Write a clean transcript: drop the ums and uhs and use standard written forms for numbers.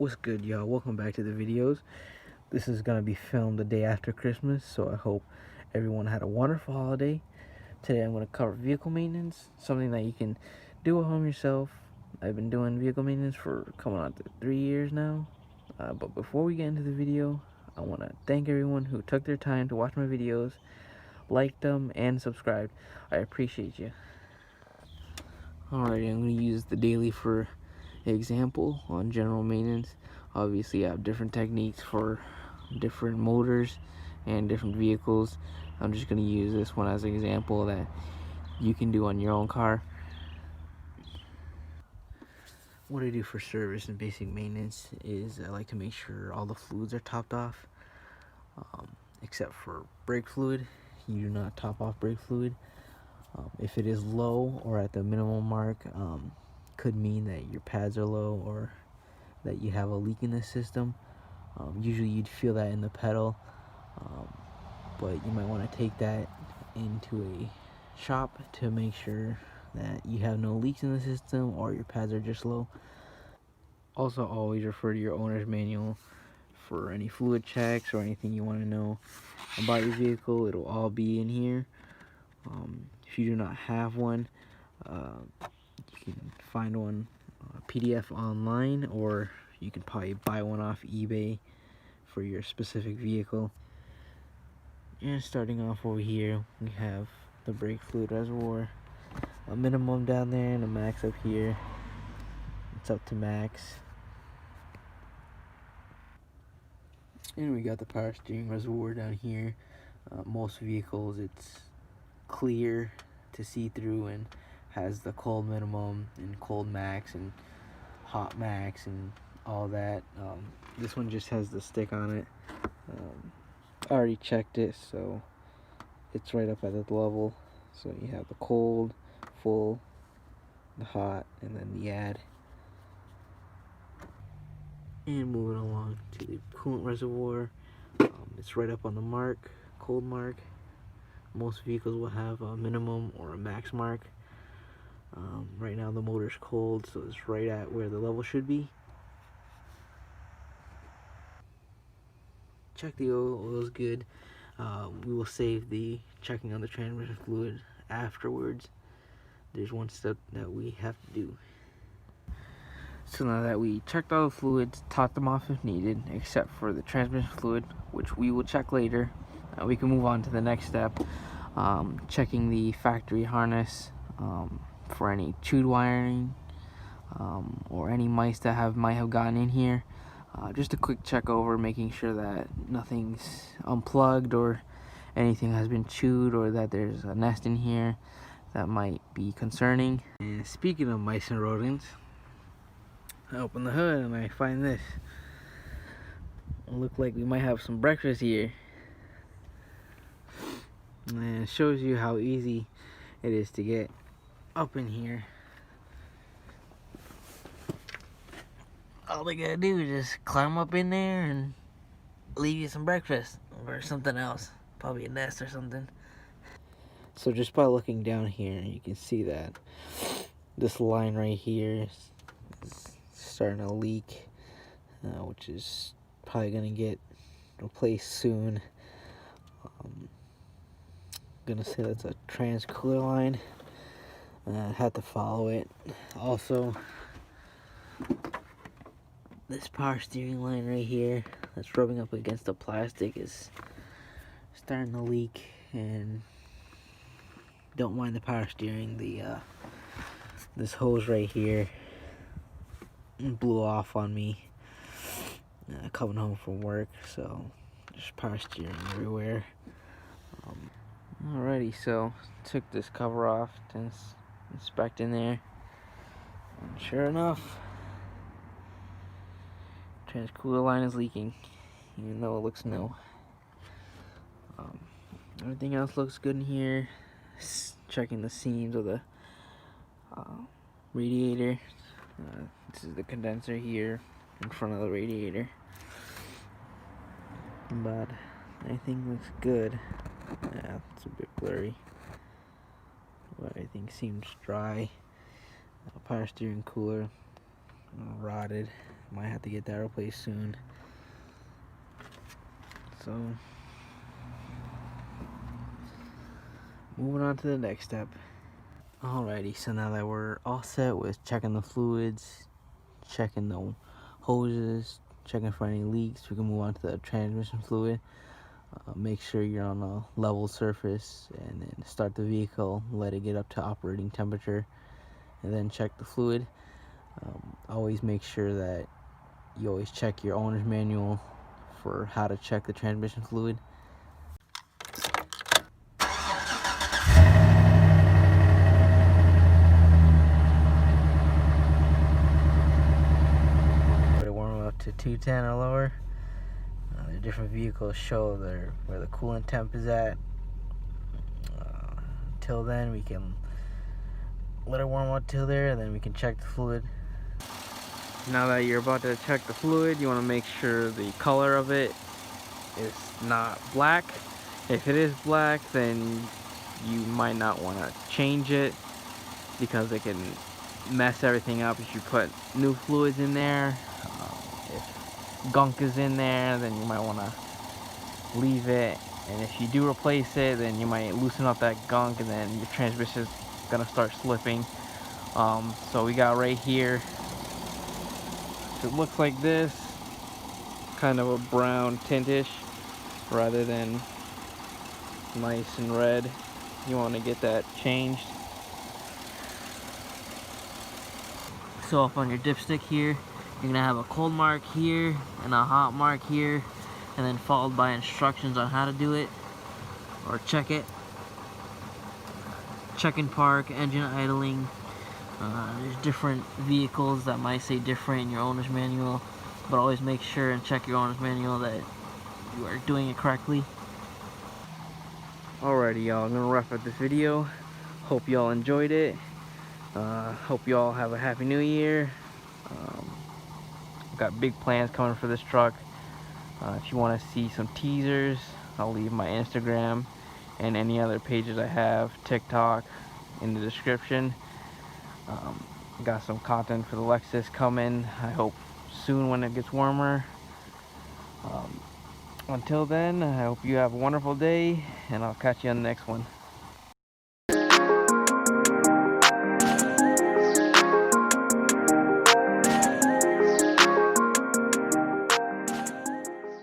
What's good, y'all? Welcome back to the videos. This is gonna be filmed the day after Christmas, so I hope everyone had a wonderful holiday. Today I'm gonna cover vehicle maintenance, something that you can do at home yourself. I've been doing vehicle maintenance for coming on to 3 years now. But before we get into the video, I want to thank everyone who took their time to watch my videos, liked them, and subscribed. I appreciate you. Alright, I'm going to use the daily for example on general maintenance. Obviously I have different techniques for different motors and different vehicles. I'm just going to use this one as an example that you can do on your own car. What I do for service and basic maintenance is I like to make sure all the fluids are topped off, except for brake fluid. You do not top off brake fluid. If it is low or at the minimum mark, could mean that your pads are low or that you have a leak in the system. Usually you'd feel that in the pedal, but you might want to take that into a shop to make sure that you have no leaks in the system or your pads are just low. Also, always refer to your owner's manual for any fluid checks or anything you want to know about your vehicle. It'll all be in here. If you do not have one, you can find one PDF online, or you can probably buy one off eBay for your specific vehicle. And starting off over here, we have the brake fluid reservoir, a minimum down there and a max up here. It's up to max. And we got the power steering reservoir down here. Most vehicles it's clear to see through and has the cold minimum and cold max and hot max and all that. This one just has the stick on it. I already checked it, so it's right up at the level. So you have the cold, full, the hot, and then the add. And moving along to the coolant reservoir, it's right up on the mark, cold mark. Most vehicles will have a minimum or a max mark. Right now the motor's cold, so it's right at where the level should be. Check the oil is good. We will save the checking on the transmission fluid afterwards. There's one step that we have to do. So now that we checked all the fluids, topped them off if needed, except for the transmission fluid, which we will check later, we can move on to the next step, checking the factory harness for any chewed wiring or any mice that might have gotten in here. Just a quick check over, making sure that nothing's unplugged or anything has been chewed or that there's a nest in here that might be concerning. And speaking of mice and rodents, I open the hood and I find this. It looks like we might have some breakfast here. And it shows you how easy it is to get up in here. All they gotta do is just climb up in there and leave you some breakfast or something else. Probably a nest or something. So just by looking down here, you can see that this line right here is starting to leak, which is probably gonna get replaced soon. I'm gonna say that's a trans cooler line. I had to follow it. Also, this power steering line right here that's rubbing up against the plastic is starting to leak, and don't mind the power steering. This hose right here blew off on me coming home from work, so there's power steering everywhere. Alrighty, so took this cover off to inspect in there, and sure enough, transcooler line is leaking, even though it looks new. Everything else looks good in here. Checking the seams of the radiator. This is the condenser here in front of the radiator, but everything looks good. Yeah, it's a bit blurry, but everything seems dry. Power steering cooler rotted. Might have to get that replaced soon. So, moving on to the next step. Alrighty, so now that we're all set with checking the fluids, checking the hoses, checking for any leaks, we can move on to the transmission fluid. Make sure you're on a level surface, and then start the vehicle, let it get up to operating temperature, and then check the fluid. Always make sure that you always check your owner's manual for how to check the transmission fluid. Put it warm up to 210 or lower. The different vehicles show where the coolant temp is at. Till then, we can let it warm up till there, and then we can check the fluid. Now that you're about to check the fluid, you want to make sure the color of it is not black. If it is black, then you might not want to change it, because it can mess everything up if you put new fluids in there. If gunk is in there, then you might want to leave it, and if you do replace it, then you might loosen up that gunk, and then your transmission is gonna start slipping. So we got right here, it looks like this, kind of a brown tintish rather than nice and red. You want to get that changed. So up on your dipstick here, you're gonna have a cold mark here and a hot mark here, and then followed by instructions on how to do it or check it. Check and park, engine idling. There's different vehicles that might say different in your owner's manual, but always make sure and check your owner's manual that you are doing it correctly. Alrighty, y'all, I'm gonna wrap up this video. Hope y'all enjoyed it. Hope y'all have a happy new year. Got big plans coming for this truck. If you want to see some teasers, I'll leave my Instagram and any other pages I have, TikTok, in the description. Got some content for the Lexus coming, I hope soon when it gets warmer. Until then, I hope you have a wonderful day, and I'll catch you on the next one.